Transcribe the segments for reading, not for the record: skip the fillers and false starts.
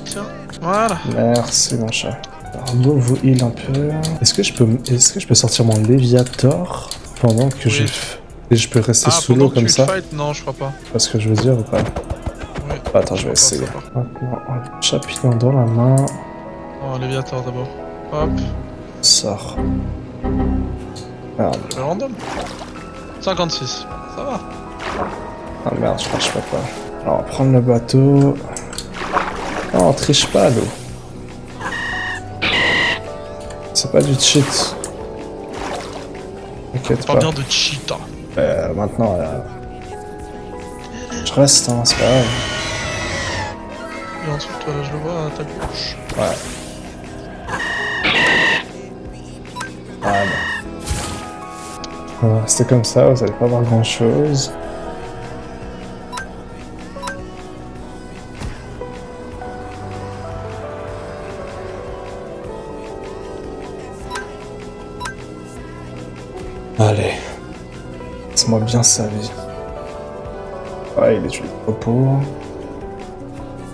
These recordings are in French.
tiens. Voilà. Merci mon chat. Alors go vous heal un peu. Est-ce que je peux sortir mon Léviator pendant que Oui. je peux rester sous l'eau pendant que comme tu ça? te fight? Non, je crois pas. Parce que je veux dire ou pas? Oui. Attends, je vais essayer. Maintenant, un champignon dans la main. Oh, Léviator d'abord. Hop. Sort. Merde. Je fais random. 56. Ça va. Ah merde, je marche pas. Alors, on va prendre le bateau. Non, on triche pas l'eau. C'est pas du cheat. T'inquiète Pas pas. bien de cheetah. Maintenant, je reste, hein, c'est pas grave. Et en dessous de toi, là, je le vois à ta gauche. Ouais. Ah bon. On va rester comme ça, vous allez pas voir grand chose. Allez. Laisse-moi bien sa vie. Ouais, il est joli. Repos.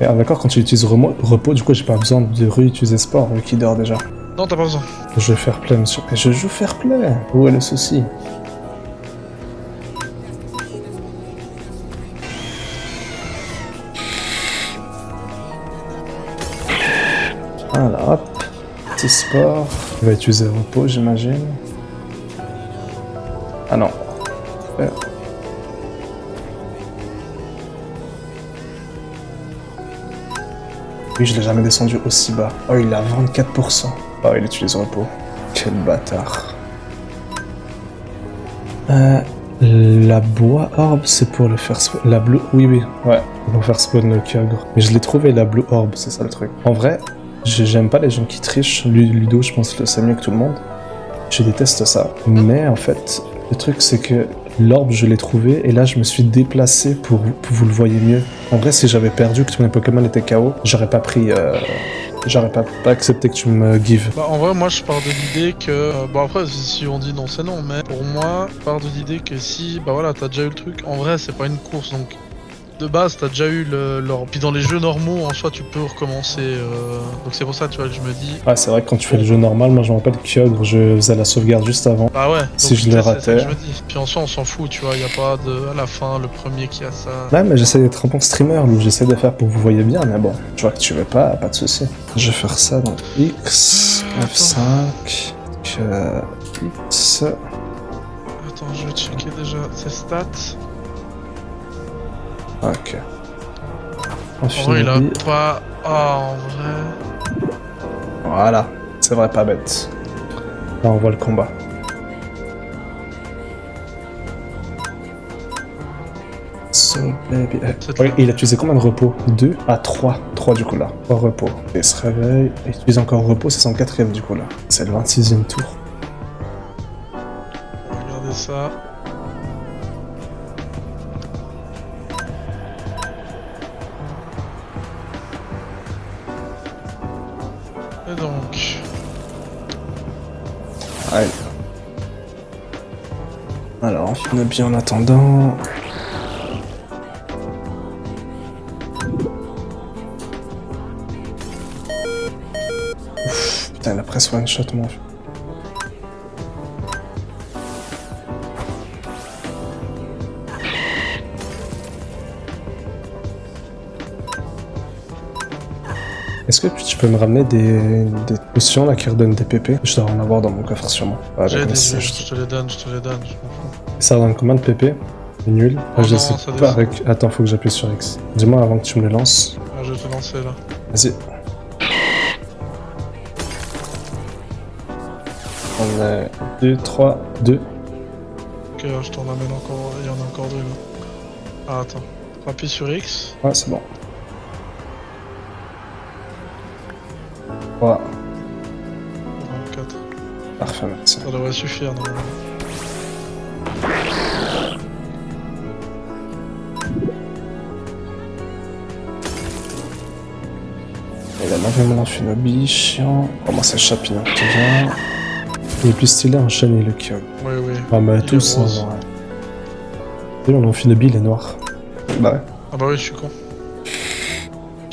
Et d'accord, quand tu utilises repos, du coup, j'ai pas besoin de réutiliser sport, vu qu'il dort déjà. Non, t'as pas besoin. Je vais fair play, monsieur. Mais je joue fair play. Où est le souci? Voilà, hop. Petit sport. Il va utiliser repos, j'imagine. Ah non. Ouais. Oui, je l'ai jamais descendu aussi bas. Oh, il a 24%. Oh, il utilise repos. Quel bâtard. La bois orb, c'est pour le faire spawn. La blue. Oui, ouais. Pour faire spawn le Kyogre. Mais je l'ai trouvé, la blue orb, c'est ça le truc. En vrai, j'aime pas les gens qui trichent. Ludo, je pense que le sait mieux que tout le monde. Je déteste ça. Mais en fait, le truc, c'est que l'orbe, je l'ai trouvé, et là, je me suis déplacé pour que vous le voyez mieux. En vrai, si j'avais perdu, que tous mes Pokémon étaient KO, j'aurais pas pris... J'aurais pas accepté que tu me give. Bah, en vrai, moi, je pars de l'idée que... bon, après, si on dit non, c'est non, mais pour moi, je pars de l'idée que si... Bah voilà, t'as déjà eu le truc. En vrai, c'est pas une course, donc... De base, t'as déjà eu l'orbe. Puis dans les jeux normaux, en soi, tu peux recommencer. Donc c'est pour ça, tu vois, que je me dis... Ouais, c'est vrai que quand tu fais le jeu normal, moi je me rappelle Kyogre, je faisais la sauvegarde juste avant. Bah ouais. Si je le ratais. C'est ça que je me dis. Puis en soi, on s'en fout, tu vois, y a pas de... À la fin, le premier qui a ça... Ouais, mais j'essaie d'être un bon streamer, donc j'essaie de faire pour que vous voyez bien, mais bon, je vois que tu veux pas de soucis. Je vais faire ça dans X, F5, X... Attends, je vais checker déjà ses stats. Ok. En vrai, il a pas... Ah, en vrai... Voilà, c'est vrai, pas bête. Là, on voit le combat. So, baby... Oui, il a utilisé combien de repos? 2 à 3. 3 du coup là. 3 repos. Il se réveille, il utilise encore repos, c'est son 4ème du coup là. C'est le 26ème tour. Regardez ça. Et donc... Allez. Alors, on finit bien en attendant. Ouf, putain, il a presque one shot, mon vieux. Est-ce que tu peux me ramener des potions là qui redonnent des PP? Je dois en avoir dans mon coffre sûrement. Ah, J'ai des je je te les donne, je m'en fous. Ça redonne combien de PP? Nul. Oh Je non, sais ça pas descend. avec... Attends, faut que j'appuie sur X. Dis-moi avant que tu me les lances. Ah, je vais te lancer là. Vas-y. On est 2, 3, 2. Ok, je t'en amène encore, il y en a encore deux là. Ah, attends. Appuie sur X. Ouais, c'est bon. 3. 4. Parfait, merci. Ça devrait suffire normalement. Il a énormément d'Amphinobie, chiant. Oh, moi, c'est le champignon qui vient. Il est plus stylé en chaîne et le Kyogre. Oui, oui. Ah, bah, Il est tous, rose. Et mon Amphinobie, il est noir. Bah ouais. Ah bah oui, je suis con.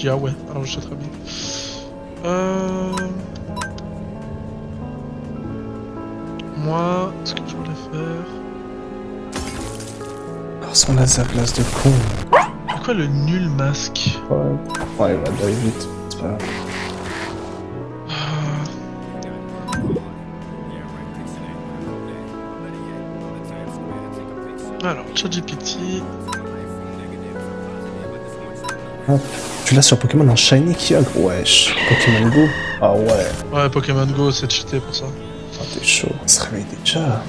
dis ah ouais, alors je sais très bien. Moi, ce que je voulais faire... Alors son laser glace de con. C'est quoi le nul masque? Ouais, il va aller vite, c'est pas grave. Alors, ChatGPT... Hop. Tu l'as sur Pokémon en Shiny Kyogre? Wesh. Pokémon Go? Ah ouais. Ouais, Pokémon Go, c'est cheaté pour ça. Ah, t'es chaud. Il se réveille déjà.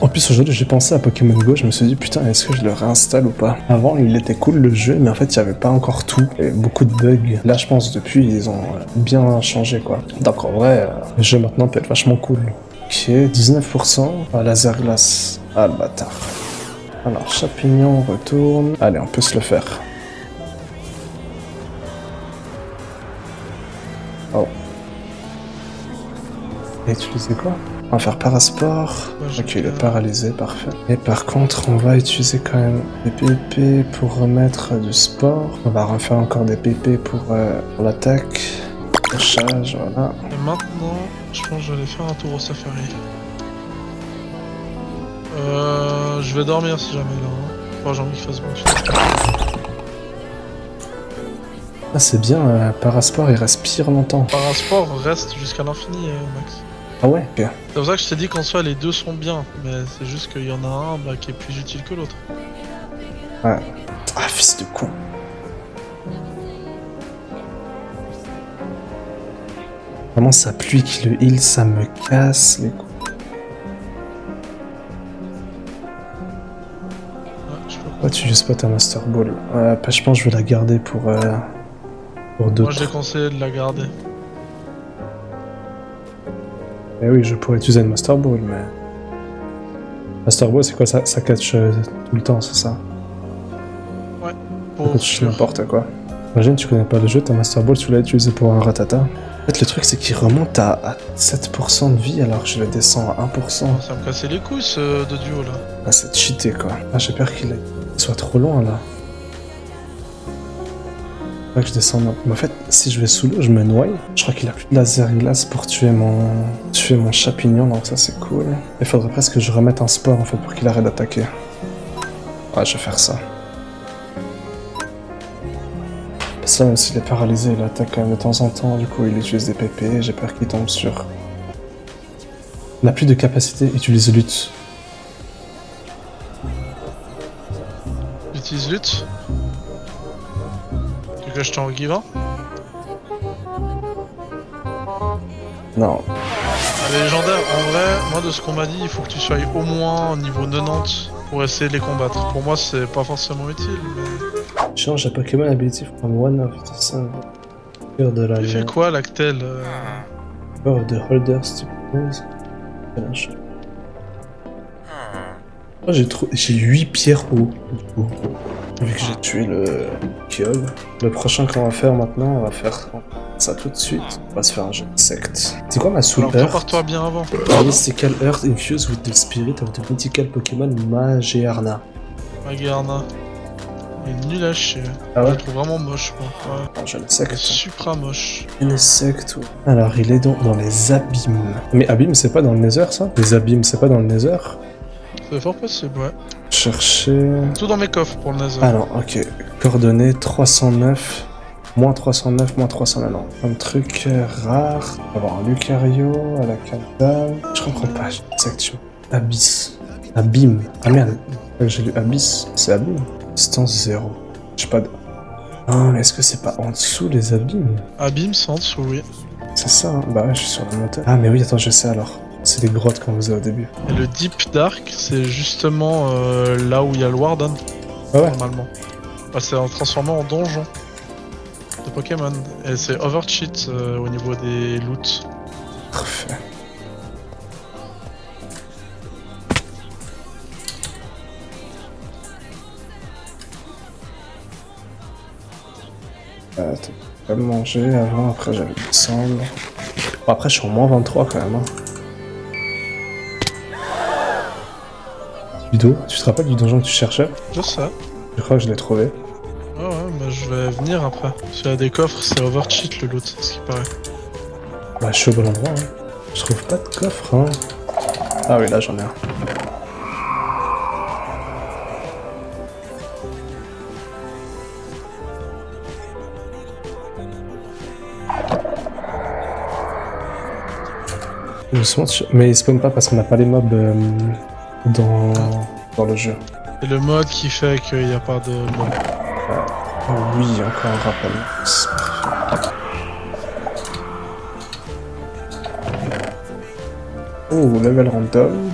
En plus aujourd'hui j'ai pensé à Pokémon Go, je me suis dit putain est-ce que je le réinstalle ou pas. Avant il était cool le jeu mais en fait il n'y avait pas encore tout, il y avait beaucoup de bugs. Là je pense depuis ils ont bien changé quoi. Donc en vrai le jeu maintenant peut être vachement cool. Ok, 19% à laser glace. Ah le bâtard. Alors champignon retourne. Allez on peut se le faire. Oh. Et utiliser quoi? On va faire parasport. Ok, il est paralysé, parfait. Et par contre, on va utiliser quand même des PP pour remettre du sport. On va refaire encore des PP pour l'attaque. Charge, voilà. Et maintenant, je pense que je vais aller faire un tour au safari. Je vais dormir si jamais là. J'ai envie qu'il fasse bon. Ah, c'est bien, parasport il respire longtemps. Parasport reste jusqu'à l'infini, Max. Ah ouais? Ok. C'est pour ça que je t'ai dit qu'en soi les deux sont bien, mais c'est juste qu'il y en a un qui est plus utile que l'autre. Ouais. Ah, fils de con. Vraiment, sa pluie qui le heal, ça me casse les couilles. Ouais, je peux Pourquoi tu uses pas ta Master Ball? Ouais, je pense que je vais la garder pour d'autres. Moi j'ai conseillé de la garder. Eh oui, je pourrais utiliser une Master Ball, mais... Master Ball, c'est quoi ça? Ça catch tout le temps, c'est ça? Ouais, Ça pour catch sûr. n'importe quoi. Imagine, tu connais pas le jeu, ta Master Ball, tu l'as utilisé pour un ratata. En fait, le truc, c'est qu'il remonte à 7% de vie, alors que je le descends à 1%. Ça me cassait les couilles ce de duo là. Ah, c'est cheaté, quoi. Ah, j'ai peur qu'il soit trop loin, là. Faut pas que je descende. Mais en fait, si je vais sous l'eau, je me noie. Je crois qu'il a plus de laser glace pour tuer mon champignon, donc ça c'est cool. Il faudrait presque que je remette un sport en fait pour qu'il arrête d'attaquer. Ouais, je vais faire ça. Parce que là, même s'il est paralysé, il attaque quand même de temps en temps, du coup il utilise des PP, j'ai peur qu'il tombe sur... Il n'a plus de capacité, utilise lutte. J'utilise lutte. Tu veux que je t'en give un? Non. Les légendaires, en vrai, moi de ce qu'on m'a dit, il faut que tu sois au moins au niveau 90 pour essayer de les combattre. Pour moi, c'est pas forcément utile, mais... Change à Pokémon ability from one of the sun. Cœur de la Tu fais quoi, Lactel Power of the holder stipulates. Oh, j'ai 8 pierres haut, du coup. Vu que j'ai tué le Kyogre. Le prochain qu'on va faire maintenant, on va faire ça tout de suite. On va se faire un jeu d'insectes. C'est quoi ma soul Alors earth? prépare-toi bien avant. Mystical Earth infused with the spirit of the mythical Pokémon Magearna. Magearna. Il est nul à chier. Ah ouais? Je le trouve vraiment moche, moi. Ouais. Un jeu Il est d'insectes. supra moche. Un insecte. Alors, il est donc dans les abîmes. Mais abîmes, c'est pas dans le Nether, ça? Les abîmes, c'est pas dans le Nether? C'est fort possible, ouais. Chercher... Tout dans mes coffres pour le Nether. Ah non, ok. Coordonnées 309, moins 309, moins 390. Un truc rare. On va avoir un Lucario à la cadavre. Je comprends pas, exactement. Abyss. Abîme. Ah merde, j'ai lu Abyss. C'est abîme. Distance 0. Je sais pas. Ah, mais est-ce que c'est pas en dessous les abîmes? Abîme, c'est en dessous, oui. C'est ça, hein. Bah ouais, je suis sur la montagne. Ah, mais oui, attends, je sais alors. C'est des grottes qu'on faisait au début. Et le Deep Dark, c'est justement là où il y a le Warden, Ah ouais? normalement. Bah, c'est transformé en donjon de Pokémon. Et c'est overcheat au niveau des loots. Parfait. Attends, je vais me manger avant, après j'allais descendre. Bon, après je suis au moins 23 quand même. Hein. Ludo, tu te rappelles du donjon que tu cherchais? Je sais. Je crois que je l'ai trouvé. Ouais, bah je vais venir après. S'il y a des coffres, c'est overcheat le loot, ce qui paraît. Bah, je suis au bon endroit, hein. Je trouve pas de coffre, hein. Ah oui, là, j'en ai un. Doucement, mais il spawn pas parce qu'on n'a pas les mobs dans le jeu. C'est le mode qui fait qu'il n'y a pas de mob. Oh oui, encore un rappel. C'est parfait. Oh, level random.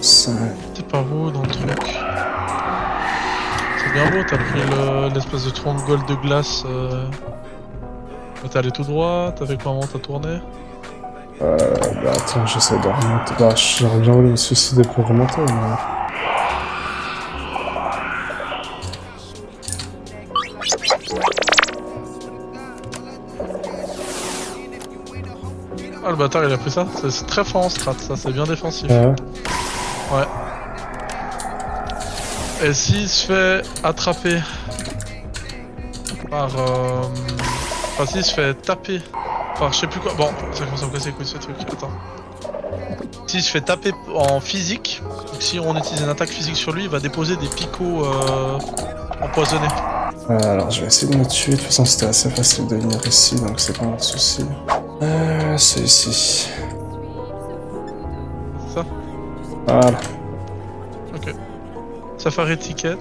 Ça... T'es par où dans le truc? C'est bien beau, t'as pris l'espèce de tronc de gold de glace. Mais t'es allé tout droit, t'as fait comment, t'as tourné? Bah attends, j'essaie de remonter. Bah, j'aurais bien voulu me suicider pour remonter, mais... Ah le bâtard il a pris ça, c'est très fort en strat, ça c'est bien défensif. Ouais. Ouais. Et s'il se fait attraper par... Enfin s'il se fait taper par je sais plus quoi... Bon, ça commence à me casser les couilles ce truc, attends. S'il se fait taper en physique, donc si on utilise une attaque physique sur lui, il va déposer des picots empoisonnés. Alors, je vais essayer de me tuer. De toute façon, c'était assez facile de venir ici, donc c'est pas un souci. C'est ici. C'est ça? Voilà. Ok. Safari ticket.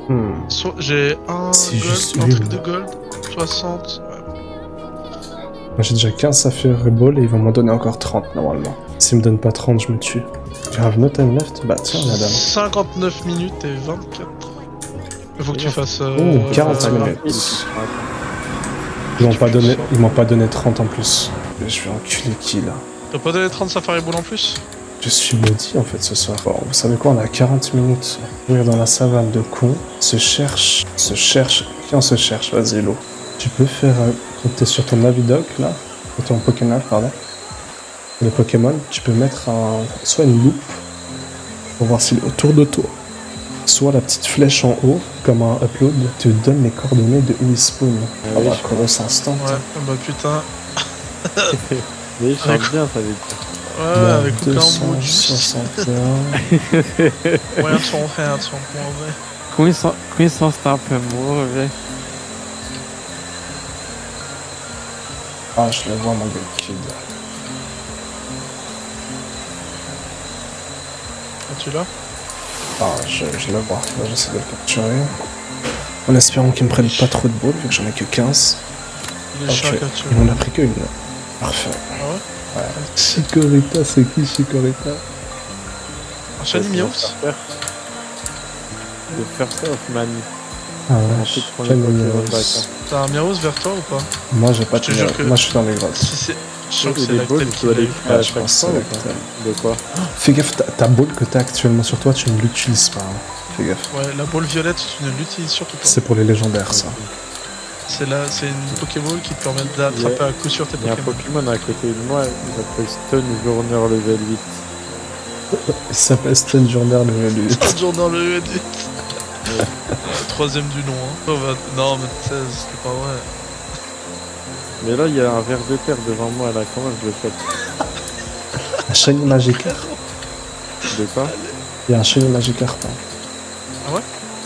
Hmm. J'ai un C'est gold, juste un une. truc de gold, 60. Ouais. Moi, j'ai déjà 15 Sapphire Ball et ils vont m'en donner encore 30 normalement. S'ils me donnent pas 30, je me tue. You have no time left? Bah tiens, madame. 59 minutes et 24. Il faut que tu fasses... Oh, 40 minutes. Ils m'ont pas donné 30 en plus. Je vais enculer qui là? T'as pas donné 30 Safari Ball en plus? Je suis maudit en fait ce soir. Bon, vous savez quoi, on a 40 minutes. Courir dans la savane de cons. Se cherche. Qui on se cherche? Vas-y, Lo. Tu peux faire, quand t'es sur ton Navidoc là, sur ton Pokémon, pardon, le Pokémon, tu peux mettre soit une loupe pour voir s'il est autour de toi, soit la petite flèche en haut, comme un upload, te donne les coordonnées de où il spawn. Ah bah, Colosse instant. Ouais, bah putain. Mais il chante bien, ça veut dire. Ouais, avec aucun mot 261. Ouais, son frère, son vrai. Qui sont un peu mauvais. Ah, je le vois, mon gars, kid. Es-tu là? Ah, je le vois. Là, j'essaie de le capturer. En espérant qu'ils me prennent pas trop de balles, vu que j'en ai que 15. Il est chiant à Ok, capturer. il m'en a pris qu'une. Parfait. Ah ouais? Ouais. Chikorita, c'est qui Chikorita? Un Shiny Meowth? De faire ça, Hoffman. Ah On ouais, peut prendre quel le Pokémon numéro? back. T'as un Meowth vers toi ou pas? Moi, j'ai pas Je te de jure numéro. que- Moi, je suis dans les grottes. Si c'est... Je sens que Et c'est les la balls, telle tu qui dois les l'a eu. faire à je chaque pense fois que ou c'est pas? Lactel. De quoi? Fais gaffe, ta boule que t'as actuellement sur toi, tu ne l'utilises pas. Hein. Fais gaffe. Ouais, la boule violette, tu ne l'utilises surtout pas. C'est pour les légendaires, ça. C'est une Pokéball qui te permet d'attraper à coup sûr tes Il y a un Pokémon. Pokémon à côté de moi, il s'appelle Stone Journer level 8. Il s'appelle Stun Journer, le Toujours dans le troisième du nom, hein. Oh, bah, non, mais 16, c'est pas vrai. Mais là, il y a un ver de terre devant moi, là, comment je le fais? Un Shiny Magikarp. De quoi? Il y a un Shiny Magikarp. Hein. Ah ouais?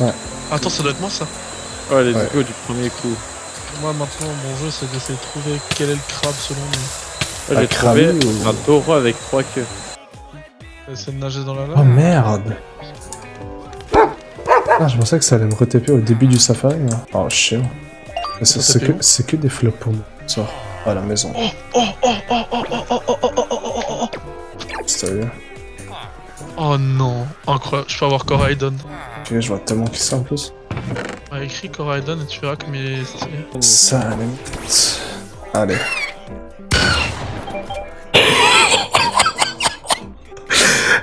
Ouais. Attends, ça doit être moi ça. Oh, let's Ouais. go du premier coup. Moi maintenant, mon jeu c'est d'essayer de trouver quel est le crabe selon nous. Oh, Un j'ai trouvé crabe ou- un taureau avec 3 queues. Essayer de nager dans la Oh lave. merde! Ah, je pensais que ça allait me re-TP au début du safari. Hein. Oh, chiant. C'est que des flops pour moi. Ça, à la maison. Sérieux? Oh non, incroyable, je peux avoir Coraidon. Ok, je vois tellement qui c'est en plus. Ouais, écris Coraidon et tu verras comme il est stylé. Ça, à la limite. Allez.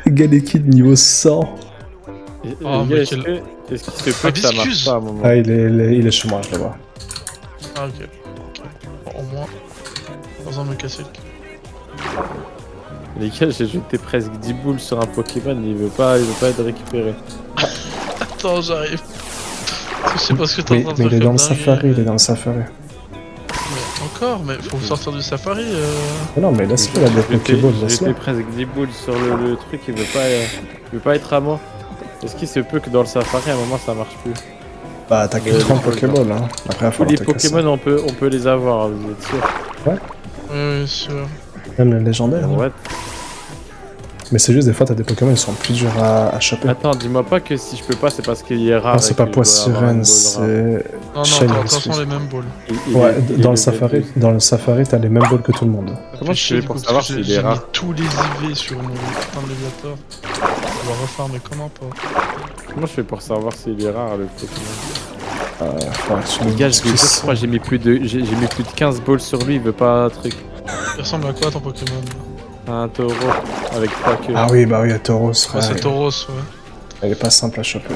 Galekid niveau 100. Oh, mais Est-ce qu'il se peut que ça marche Hibiscus. pas à un moment? Ah, il est chez moi, je le vois. Ah ok. Bon, au moins, Pas besoin de me casser le cul. Les gars, j'ai jeté presque 10 boules sur un Pokémon, il veut pas être récupéré. Attends, j'arrive. Je sais pas ce que t'es en Mais, train de mais faire. il est dans le comme dinguerie, safari, il mais- est dans le safari. Mais encore, mais faut sortir du safari. Mais non, mais laisse-le, il a des Pokéballs, J'ai jeté laisse-le. presque 10 boules sur le truc, il veut pas être à moi. Est-ce qu'il se peut que dans le safari, à un moment, ça marche plus? Bah, t'as que Mais 30 non, Pokéballs, hein. Après, il va Tous falloir les te casser. Pokémon, on peut les avoir, vous êtes sûr? Oui, sûr. Même les légendaires. hein. Ouais. Mais c'est juste des fois, t'as des Pokémon, ils sont plus durs à choper. Attends, dis-moi pas que si je peux pas, c'est parce qu'il est rare. Non, et c'est pas que je poids dois avoir une sirène, balle rare. c'est. Non, Shine non, Whisper. attention les mêmes balls. Ouais, il dans est le safari, level dans le safari, t'as les mêmes balls que tout le monde. Comment je fais pour savoir s'il est J'ai mis rare? tous les IV sur mon putain de Léviator. Je dois refarmer comment pas. 12. Comment je fais pour savoir s'il est rare le Pokémon? Faudrait que tu Les me gars, dises je vous que jure, je c'est- crois que j'ai mis plus de 15 balls sur lui, il veut pas un truc. Il ressemble à quoi ton Pokémon? Un taureau avec 3 queues. Ah oui, bah oui, Tauros, Ouais, frère. c'est Tauros, ouais. Elle est pas simple à choper.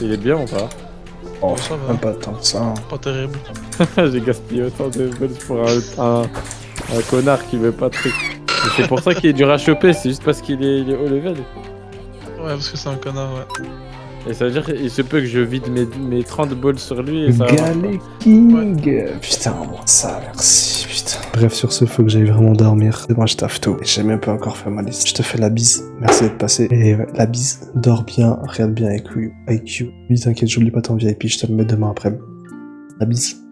Il est bien ou pas? Oh, ça va. même pas tant que ça. hein. Pas terrible. J'ai gaspillé autant de balls pour un connard qui veut pas de truc. Et c'est pour ça qu'il est dur à choper, c'est juste parce qu'il est haut level. Ouais, parce que c'est un connard, ouais. Et ça veut dire qu'il se peut que je vide mes 30 balls sur lui et ça va. Galeking Putain, bon, ça, merci, putain. Bref, sur ce, faut que j'aille vraiment dormir. Moi, je taffe tôt. Et j'ai même pas encore fait ma liste. Je te fais la bise. Merci d'être passé. Et ouais, la bise. Dors bien, regarde bien avec IQ. Oui, t'inquiète, j'oublie pas ton VIP, je te le mets demain après. La bise.